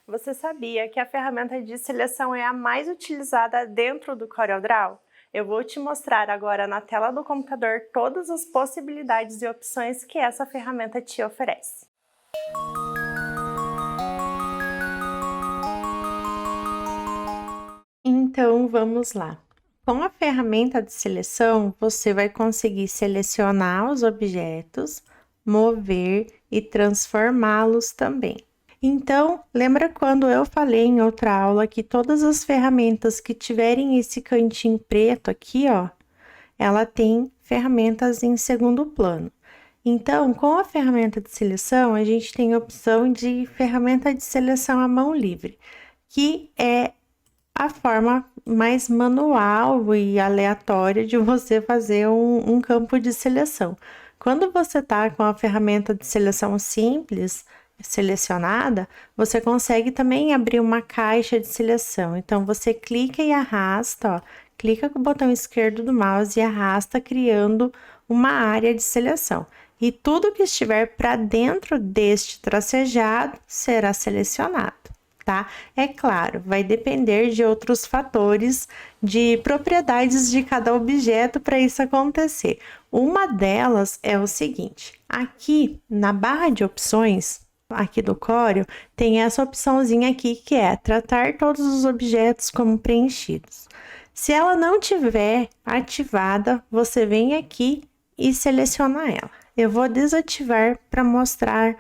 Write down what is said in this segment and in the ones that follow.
Você sabia que a ferramenta de seleção é a mais utilizada dentro do CorelDRAW? Eu vou te mostrar agora na tela do computador todas as possibilidades e opções que essa ferramenta te oferece. Então, vamos lá. Com a ferramenta de seleção, você vai conseguir selecionar os objetos, mover e transformá-los também. Então, lembra quando eu falei em outra aula que todas as ferramentas que tiverem esse cantinho preto aqui, ó, ela tem ferramentas em segundo plano. Então, com a ferramenta de seleção, a gente tem a opção de ferramenta de seleção à mão livre, que é a forma mais manual e aleatória de você fazer um campo de seleção. Quando você está com a ferramenta de seleção simples selecionada, você consegue também abrir uma caixa de seleção. Então, você clica e arrasta, ó, clica com o botão esquerdo do mouse e arrasta, criando uma área de seleção. E tudo que estiver para dentro deste tracejado será selecionado. Tá? É claro, vai depender de outros fatores, de propriedades de cada objeto para isso acontecer. Uma delas é o seguinte: aqui na barra de opções, aqui do Corel, tem essa opçãozinha aqui que é tratar todos os objetos como preenchidos. Se ela não tiver ativada, você vem aqui e seleciona ela. Eu vou desativar para mostrar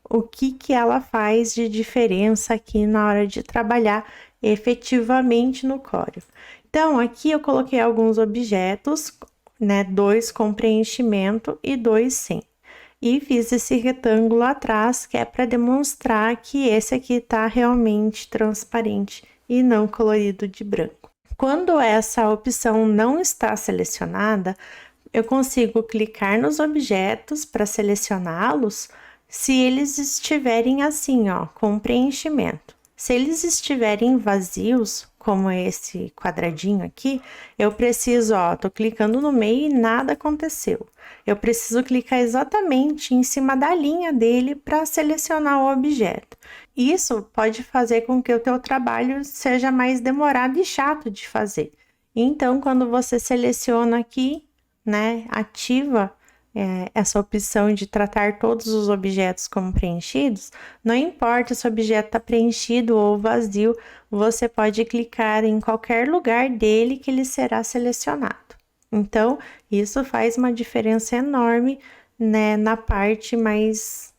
o que ela faz de diferença aqui na hora de trabalhar efetivamente no Corel. Então, aqui eu coloquei alguns objetos, né, 2 com preenchimento e 2 sem. E fiz esse retângulo atrás, que é para demonstrar que esse aqui está realmente transparente e não colorido de branco. Quando essa opção não está selecionada, eu consigo clicar nos objetos para selecioná-los, se eles estiverem assim, ó, com preenchimento. Se eles estiverem vazios, como esse quadradinho aqui, eu preciso, ó, tô clicando no meio e nada aconteceu. Eu preciso clicar exatamente em cima da linha dele para selecionar o objeto. Isso pode fazer com que o teu trabalho seja mais demorado e chato de fazer. Então, quando você seleciona aqui, né, ativa essa opção de tratar todos os objetos como preenchidos, não importa se o objeto está preenchido ou vazio, você pode clicar em qualquer lugar dele que ele será selecionado. Então, isso faz uma diferença enorme, né, na parte mais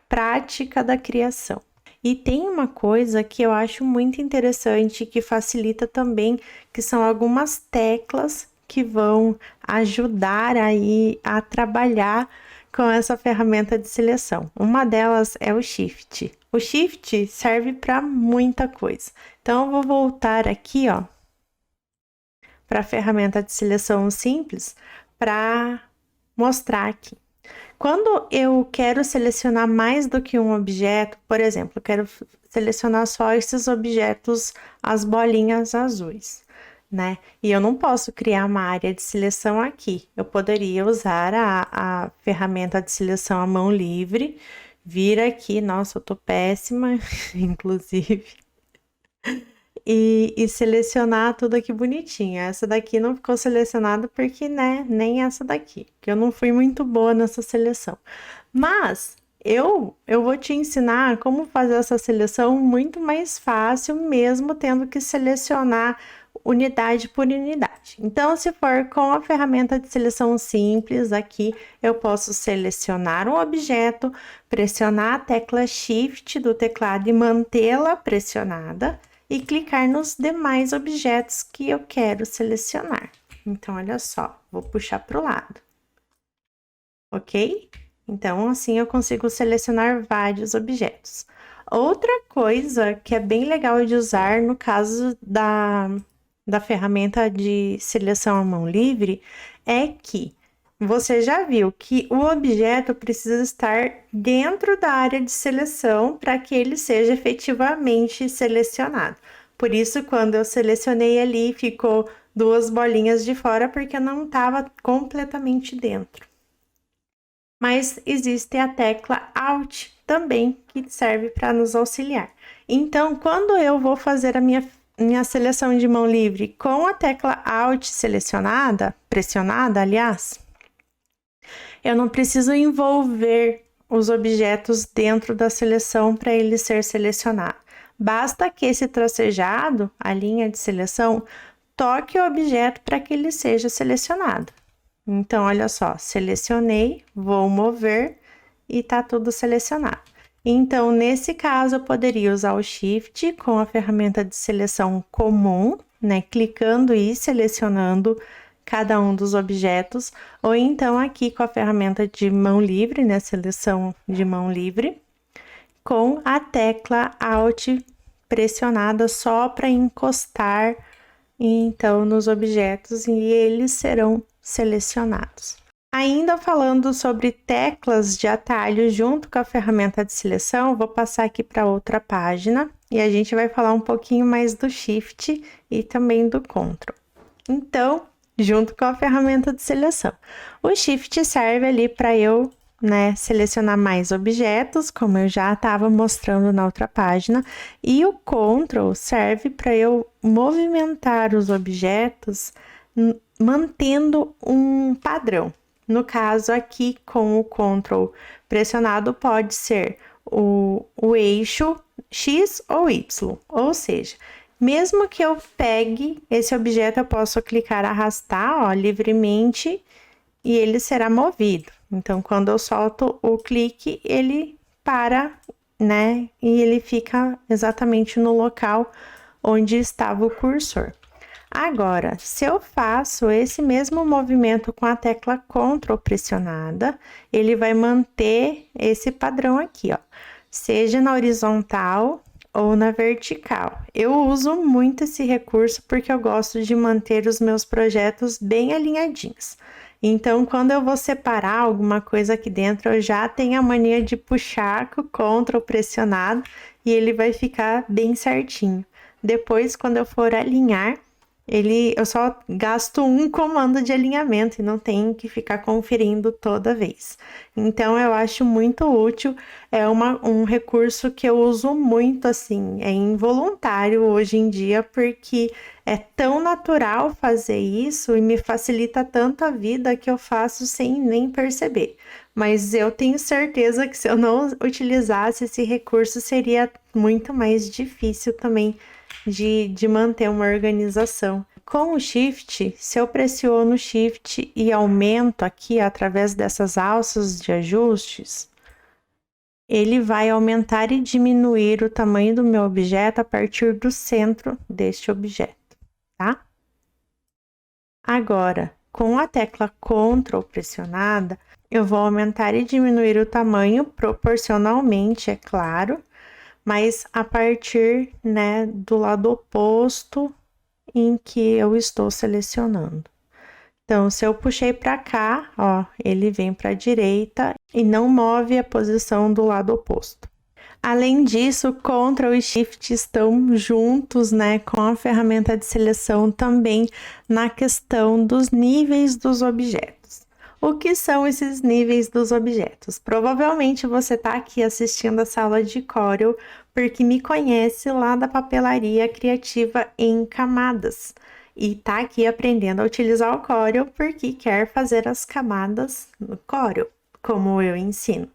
prática da criação. E tem uma coisa que eu acho muito interessante, que facilita também, que são algumas teclas que vão ajudar aí a trabalhar com essa ferramenta de seleção. Uma delas é o Shift. O Shift serve para muita coisa. Então, eu vou voltar aqui, ó, para a ferramenta de seleção simples, para mostrar aqui. Quando eu quero selecionar mais do que um objeto, por exemplo, eu quero selecionar só esses objetos, as bolinhas azuis, né? E eu não posso criar uma área de seleção aqui. Eu poderia usar a ferramenta de seleção à mão livre, vir aqui, nossa, eu tô péssima, inclusive, e selecionar tudo aqui bonitinho. Essa daqui não ficou selecionada porque, né, nem essa daqui, que eu não fui muito boa nessa seleção. Mas eu vou te ensinar como fazer essa seleção muito mais fácil, mesmo tendo que selecionar unidade por unidade. Então, se for com a ferramenta de seleção simples, aqui eu posso selecionar um objeto, pressionar a tecla Shift do teclado e mantê-la pressionada e clicar nos demais objetos que eu quero selecionar. Então, olha só, vou puxar para o lado, ok? Então, assim eu consigo selecionar vários objetos. Outra coisa que é bem legal de usar no caso da ferramenta de seleção à mão livre é que você já viu que o objeto precisa estar dentro da área de seleção para que ele seja efetivamente selecionado. Por isso, quando eu selecionei ali, ficou 2 bolinhas de fora porque não estava completamente dentro. Mas existe a tecla Alt também, que serve para nos auxiliar. Então, quando eu vou fazer a minha seleção de mão livre com a tecla Alt selecionada, pressionada, aliás, eu não preciso envolver os objetos dentro da seleção para ele ser selecionado. Basta que esse tracejado, a linha de seleção, toque o objeto para que ele seja selecionado. Então, olha só, selecionei, vou mover e tá tudo selecionado. Então, nesse caso, eu poderia usar o Shift com a ferramenta de seleção comum, né? Clicando e selecionando cada um dos objetos, ou então aqui com a ferramenta de mão livre, né? Seleção de mão livre, com a tecla Alt pressionada só para encostar, então, nos objetos e eles serão selecionados. Ainda falando sobre teclas de atalho junto com a ferramenta de seleção, vou passar aqui para outra página e a gente vai falar um pouquinho mais do Shift e também do Ctrl. Então, junto com a ferramenta de seleção, o Shift serve ali para eu, né, selecionar mais objetos, como eu já estava mostrando na outra página, e o Ctrl serve para eu movimentar os objetos mantendo um padrão. No caso aqui, com o Ctrl pressionado, pode ser o eixo X ou Y, ou seja, mesmo que eu pegue esse objeto, eu posso clicar, arrastar, ó, livremente, e ele será movido. Então, quando eu solto o clique, ele para, né, e ele fica exatamente no local onde estava o cursor. Agora, se eu faço esse mesmo movimento com a tecla Ctrl pressionada, ele vai manter esse padrão aqui, ó, seja na horizontal ou na vertical. Eu uso muito esse recurso porque eu gosto de manter os meus projetos bem alinhadinhos. Então, quando eu vou separar alguma coisa aqui dentro, eu já tenho a mania de puxar com o Ctrl pressionado e ele vai ficar bem certinho. Depois, quando eu for alinhar, eu só gasto um comando de alinhamento e não tenho que ficar conferindo toda vez. Então, eu acho muito útil, é um recurso que eu uso muito, assim, é involuntário hoje em dia, porque é tão natural fazer isso e me facilita tanto a vida que eu faço sem nem perceber. Mas eu tenho certeza que se eu não utilizasse esse recurso, seria muito mais difícil também de manter uma organização. Com o Shift, se eu pressiono o Shift e aumento aqui através dessas alças de ajustes, ele vai aumentar e diminuir o tamanho do meu objeto a partir do centro deste objeto, tá? Agora, com a tecla Ctrl pressionada, eu vou aumentar e diminuir o tamanho proporcionalmente, é claro, mas a partir, né, do lado oposto em que eu estou selecionando. Então, se eu puxei para cá, ó, ele vem para a direita e não move a posição do lado oposto. Além disso, Ctrl e Shift estão juntos, né, com a ferramenta de seleção também na questão dos níveis dos objetos. O que são esses níveis dos objetos? Provavelmente você está aqui assistindo a sala de Corel porque me conhece lá da papelaria criativa em camadas e está aqui aprendendo a utilizar o Corel porque quer fazer as camadas no Corel, como eu ensino.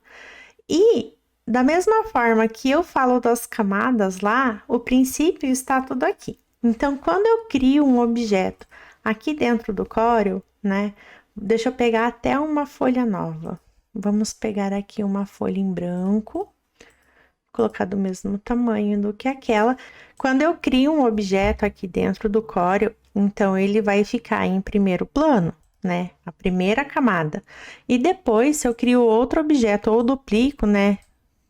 E da mesma forma que eu falo das camadas lá, o princípio está tudo aqui. Então, quando eu crio um objeto aqui dentro do Corel, né? Deixa eu pegar até uma folha nova. Vamos pegar aqui uma folha em branco, colocar do mesmo tamanho do que aquela. Quando eu crio um objeto aqui dentro do Corel, então ele vai ficar em primeiro plano, né? A primeira camada. E depois, se eu crio outro objeto ou duplico, né?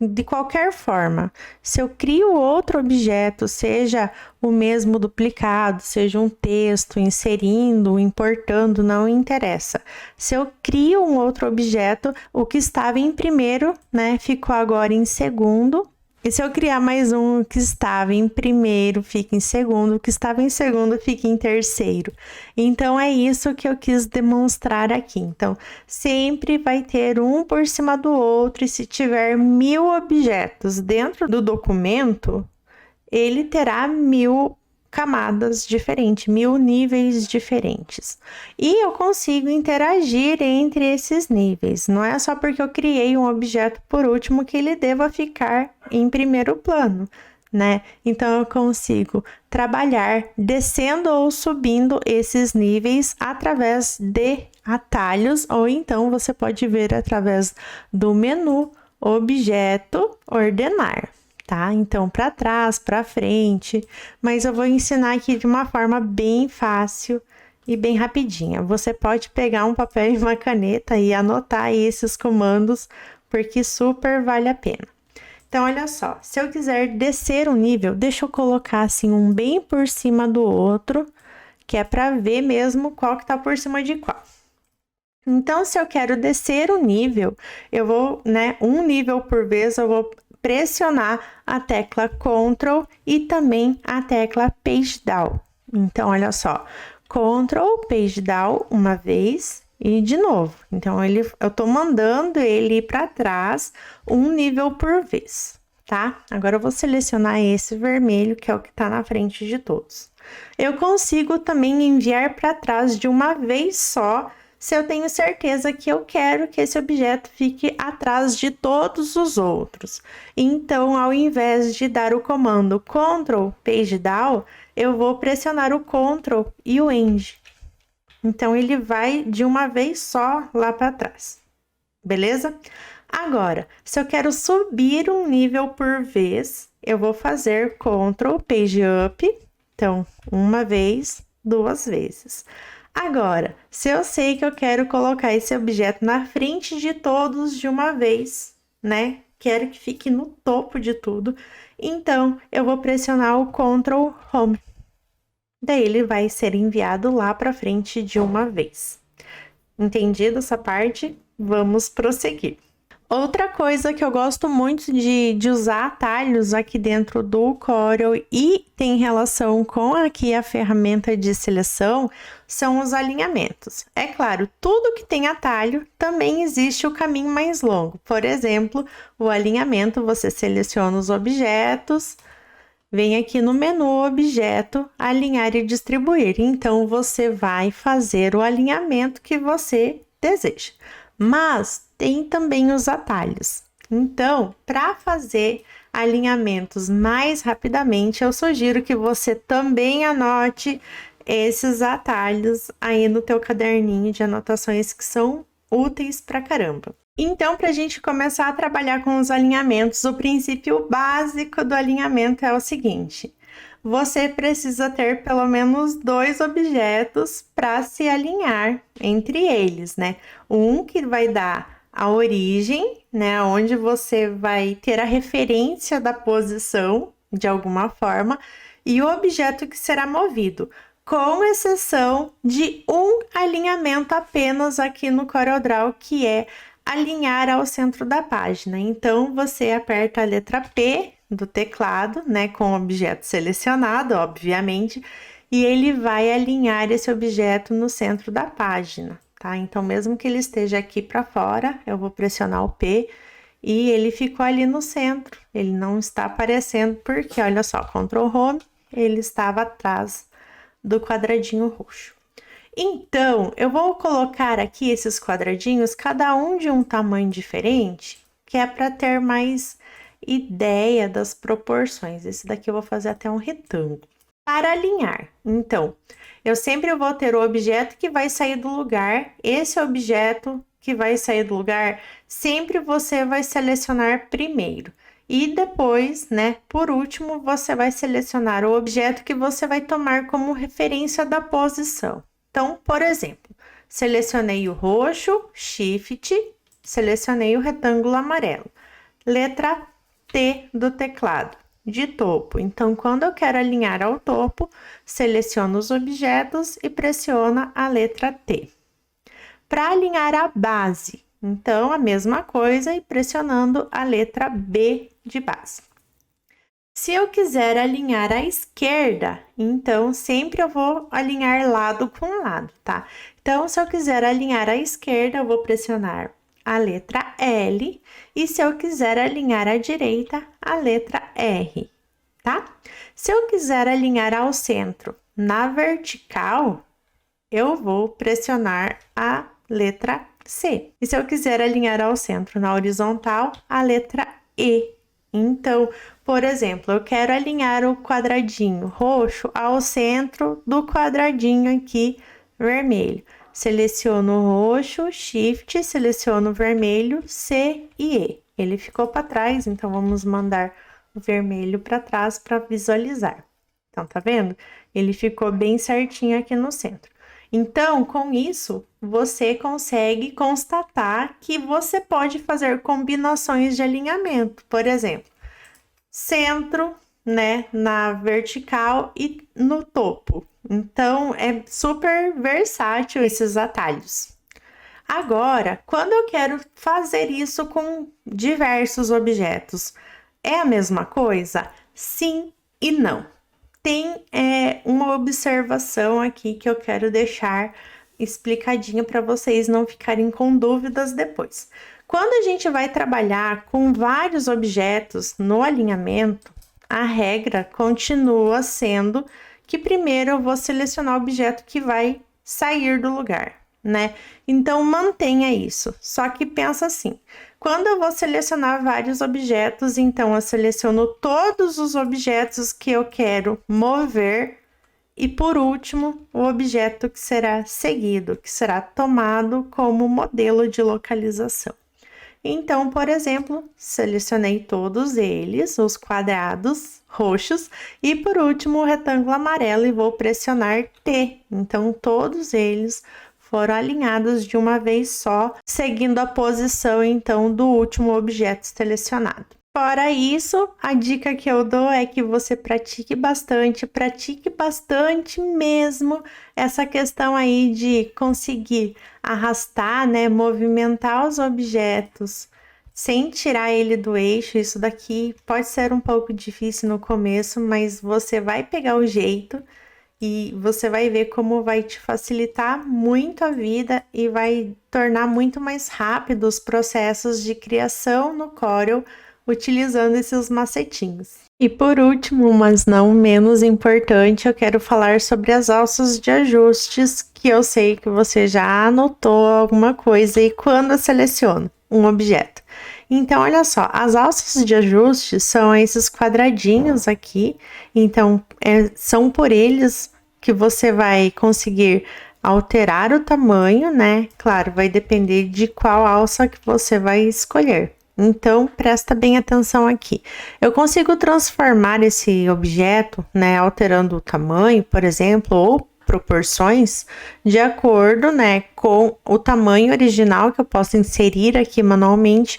De qualquer forma, se eu crio outro objeto, seja o mesmo duplicado, seja um texto, inserindo, importando, não interessa. Se eu crio um outro objeto, o que estava em primeiro, né, ficou agora em segundo. E se eu criar mais um, o que estava em primeiro fica em segundo, o que estava em segundo fica em terceiro. Então, é isso que eu quis demonstrar aqui. Então, sempre vai ter um por cima do outro, e se tiver 1000 objetos dentro do documento, ele terá 1000 camadas diferentes, 1000 níveis diferentes. E eu consigo interagir entre esses níveis. Não é só porque eu criei um objeto por último que ele deva ficar em primeiro plano, né? Então eu consigo trabalhar descendo ou subindo esses níveis através de atalhos, ou então você pode ver através do menu Objeto, Ordenar. Tá? Então, para trás, para frente, mas eu vou ensinar aqui de uma forma bem fácil e bem rapidinha. Você pode pegar um papel e uma caneta e anotar esses comandos, porque super vale a pena. Então, olha só, se eu quiser descer um nível, deixa eu colocar assim um bem por cima do outro, que é para ver mesmo qual que tá por cima de qual. Então, se eu quero descer um nível, eu vou, né, um nível por vez, eu vou pressionar a tecla Ctrl e também a tecla Page Down. Então, olha só, Ctrl, Page Down uma vez e de novo. Então, eu tô mandando ele ir para trás um nível por vez, tá? Agora eu vou selecionar esse vermelho, que é o que tá na frente de todos. Eu consigo também enviar para trás de uma vez só, se eu tenho certeza que eu quero que esse objeto fique atrás de todos os outros. Então, ao invés de dar o comando Ctrl Page Down, eu vou pressionar o Ctrl e o End. Então, ele vai de uma vez só lá para trás. Beleza? Agora, se eu quero subir um nível por vez, eu vou fazer Ctrl Page Up. Então, uma vez, duas vezes. Agora, se eu sei que eu quero colocar esse objeto na frente de todos de uma vez, né? Quero que fique no topo de tudo, então eu vou pressionar o Ctrl Home. Daí ele vai ser enviado lá para frente de uma vez. Entendido essa parte? Vamos prosseguir. Outra coisa que eu gosto muito de usar atalhos aqui dentro do Corel e tem relação com aqui a ferramenta de seleção são os alinhamentos. É claro, tudo que tem atalho também existe o caminho mais longo. Por exemplo, o alinhamento, você seleciona os objetos, vem aqui no menu Objeto, Alinhar e Distribuir. Então, você vai fazer o alinhamento que você deseja. Mas tem também os atalhos. Então, para fazer alinhamentos mais rapidamente, eu sugiro que você também anote esses atalhos aí no teu caderninho de anotações que são úteis pra caramba. Então, para a gente começar a trabalhar com os alinhamentos, o princípio básico do alinhamento é o seguinte: você precisa ter pelo menos 2 objetos para se alinhar entre eles, né? Um que vai dar a origem, né? Onde você vai ter a referência da posição de alguma forma, e o objeto que será movido, com exceção de um alinhamento apenas aqui no CorelDRAW, que é alinhar ao centro da página. Então, você aperta a letra P do teclado, né, com o objeto selecionado, obviamente, e ele vai alinhar esse objeto no centro da página, tá? Então, mesmo que ele esteja aqui para fora, eu vou pressionar o P e ele ficou ali no centro. Ele não está aparecendo porque, olha só, Ctrl Home, ele estava atrás do quadradinho roxo. Então, eu vou colocar aqui esses quadradinhos, cada um de um tamanho diferente, que é para ter mais ideia das proporções. Esse daqui eu vou fazer até um retângulo. Para alinhar, então, eu sempre vou ter o objeto que vai sair do lugar. Esse objeto que vai sair do lugar, sempre você vai selecionar primeiro. E depois, né, por último, você vai selecionar o objeto que você vai tomar como referência da posição. Então, por exemplo, selecionei o roxo, Shift, selecionei o retângulo amarelo. Letra T do teclado, de topo. Então, quando eu quero alinhar ao topo, seleciono os objetos e pressiono a letra T. Para alinhar a base, então, a mesma coisa e pressionando a letra B de base. Se eu quiser alinhar à esquerda, então sempre eu vou alinhar lado com lado, tá? Então, se eu quiser alinhar à esquerda, eu vou pressionar a letra L, e se eu quiser alinhar à direita, a letra R, tá? Se eu quiser alinhar ao centro na vertical, eu vou pressionar a letra C. E se eu quiser alinhar ao centro na horizontal, a letra E. Então, por exemplo, eu quero alinhar o quadradinho roxo ao centro do quadradinho aqui vermelho. Seleciono o roxo, Shift, seleciono o vermelho, C e E. Ele ficou para trás, então vamos mandar o vermelho para trás para visualizar. Então, tá vendo? Ele ficou bem certinho aqui no centro. Então, com isso, você consegue constatar que você pode fazer combinações de alinhamento. Por exemplo, centro, né, na vertical e no topo. Então, é super versátil esses atalhos. Agora, quando eu quero fazer isso com diversos objetos, é a mesma coisa? Sim e não. Tem uma observação aqui que eu quero deixar explicadinha para vocês não ficarem com dúvidas depois. Quando a gente vai trabalhar com vários objetos no alinhamento, a regra continua sendo que primeiro eu vou selecionar o objeto que vai sair do lugar, né? Então mantenha isso. Só que pensa assim, quando eu vou selecionar vários objetos, então eu seleciono todos os objetos que eu quero mover e por último, o objeto que será seguido, que será tomado como modelo de localização. Então, por exemplo, selecionei todos eles, os quadrados roxos, e por último o retângulo amarelo e vou pressionar T. Então, todos eles foram alinhados de uma vez só, seguindo a posição, então, do último objeto selecionado. Fora isso, a dica que eu dou é que você pratique bastante mesmo essa questão aí de conseguir arrastar, né, movimentar os objetos sem tirar ele do eixo. Isso daqui pode ser um pouco difícil no começo, mas você vai pegar o jeito e você vai ver como vai te facilitar muito a vida e vai tornar muito mais rápido os processos de criação no Corel utilizando esses macetinhos. E por último, mas não menos importante, eu quero falar sobre as alças de ajustes, que eu sei que você já anotou alguma coisa e quando eu seleciono um objeto. Então, olha só, as alças de ajuste são esses quadradinhos aqui, então são por eles que você vai conseguir alterar o tamanho, né? Claro, vai depender de qual alça que você vai escolher. Então, presta bem atenção aqui. Eu consigo transformar esse objeto, né, alterando o tamanho, por exemplo, ou proporções, de acordo, né, com o tamanho original que eu posso inserir aqui manualmente,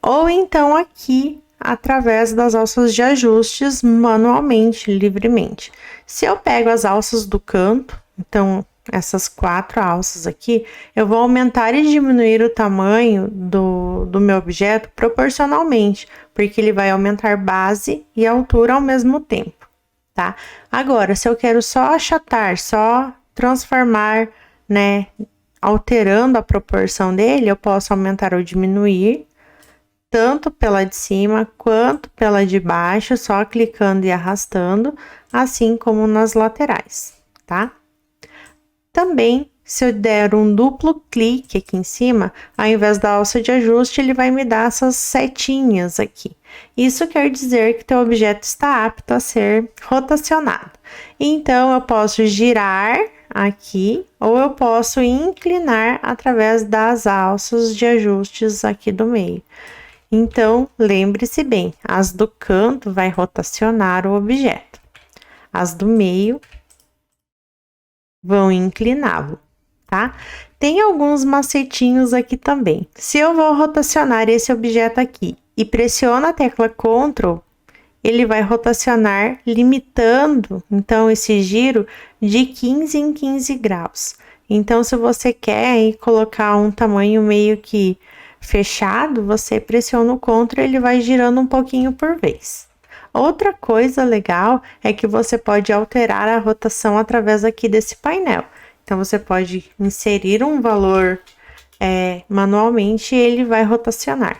ou então aqui através das alças de ajustes manualmente, livremente. Se eu pego as alças do canto, então essas 4 alças aqui, eu vou aumentar e diminuir o tamanho do meu objeto proporcionalmente, porque ele vai aumentar base e altura ao mesmo tempo, tá? Agora, se eu quero só achatar, só transformar, né, alterando a proporção dele, eu posso aumentar ou diminuir, tanto pela de cima quanto pela de baixo, só clicando e arrastando, assim como nas laterais, tá? Também, se eu der um duplo clique aqui em cima, ao invés da alça de ajuste, ele vai me dar essas setinhas aqui. Isso quer dizer que teu objeto está apto a ser rotacionado. Então, eu posso girar aqui, ou eu posso inclinar através das alças de ajustes aqui do meio. Então, lembre-se bem, as do canto vai rotacionar o objeto. As do meio vão incliná-lo, tá? Tem alguns macetinhos aqui também. Se eu vou rotacionar esse objeto aqui e pressiono a tecla Ctrl, ele vai rotacionar limitando, então, esse giro de 15 em 15 graus. Então, se você quer aí colocar um tamanho meio que fechado, você pressiona o Ctrl e ele vai girando um pouquinho por vez. Outra coisa legal é que você pode alterar a rotação através aqui desse painel. Então, você pode inserir um valor manualmente e ele vai rotacionar.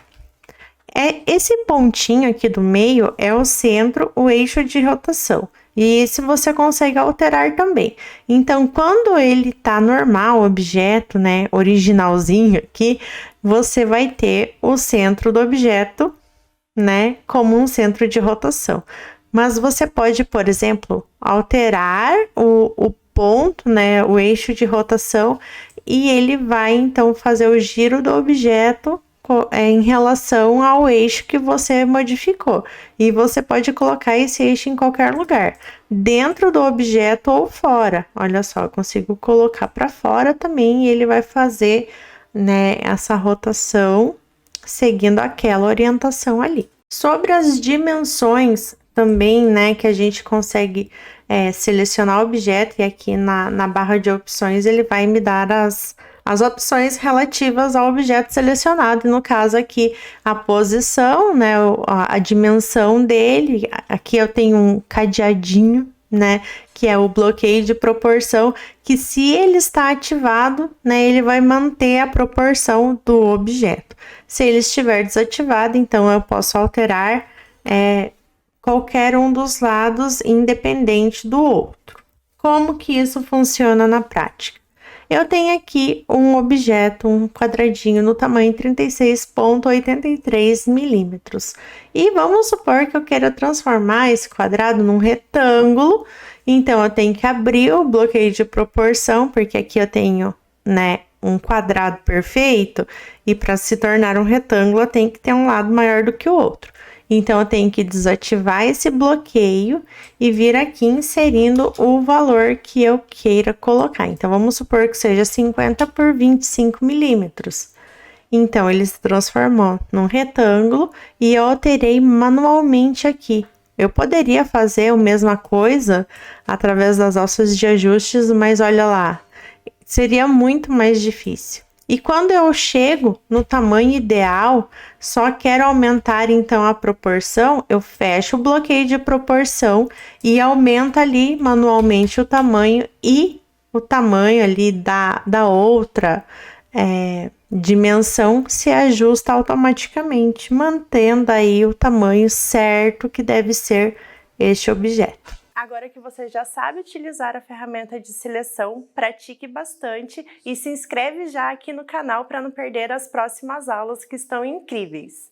Esse pontinho aqui do meio é o centro, o eixo de rotação. E esse você consegue alterar também. Então, quando ele tá normal, o objeto, né, originalzinho aqui, você vai ter o centro do objeto, né, como um centro de rotação. Mas você pode, por exemplo, alterar o ponto, né, o eixo de rotação, e ele vai então fazer o giro do objeto em relação ao eixo que você modificou. E você pode colocar esse eixo em qualquer lugar, dentro do objeto ou fora. Olha só, eu consigo colocar para fora também e ele vai fazer, né, essa rotação seguindo aquela orientação ali. Sobre as dimensões também, né, que a gente consegue selecionar o objeto, e aqui na barra de opções ele vai me dar as opções relativas ao objeto selecionado, no caso aqui a posição, né, a dimensão dele. Aqui eu tenho um cadeadinho, né, que é o bloqueio de proporção, que se ele está ativado, né, ele vai manter a proporção do objeto. Se ele estiver desativado, então eu posso alterar qualquer um dos lados independente do outro. Como que isso funciona na prática? Eu tenho aqui um objeto, um quadradinho no tamanho 36,83 milímetros. E vamos supor que eu queira transformar esse quadrado num retângulo. Então, eu tenho que abrir o bloqueio de proporção, porque aqui eu tenho, né, um quadrado perfeito. E para se tornar um retângulo, eu tenho que ter um lado maior do que o outro. Então, eu tenho que desativar esse bloqueio e vir aqui inserindo o valor que eu queira colocar. Então, vamos supor que seja 50 por 25 milímetros. Então, ele se transformou num retângulo e eu alterei manualmente aqui. Eu poderia fazer a mesma coisa através das alças de ajustes, mas olha lá, seria muito mais difícil. E quando eu chego no tamanho ideal, só quero aumentar então a proporção, eu fecho o bloqueio de proporção e aumento ali manualmente o tamanho, e o tamanho ali da outra dimensão se ajusta automaticamente, mantendo aí o tamanho certo que deve ser este objeto. Agora que você já sabe utilizar a ferramenta de seleção, pratique bastante e se inscreve já aqui no canal para não perder as próximas aulas que estão incríveis.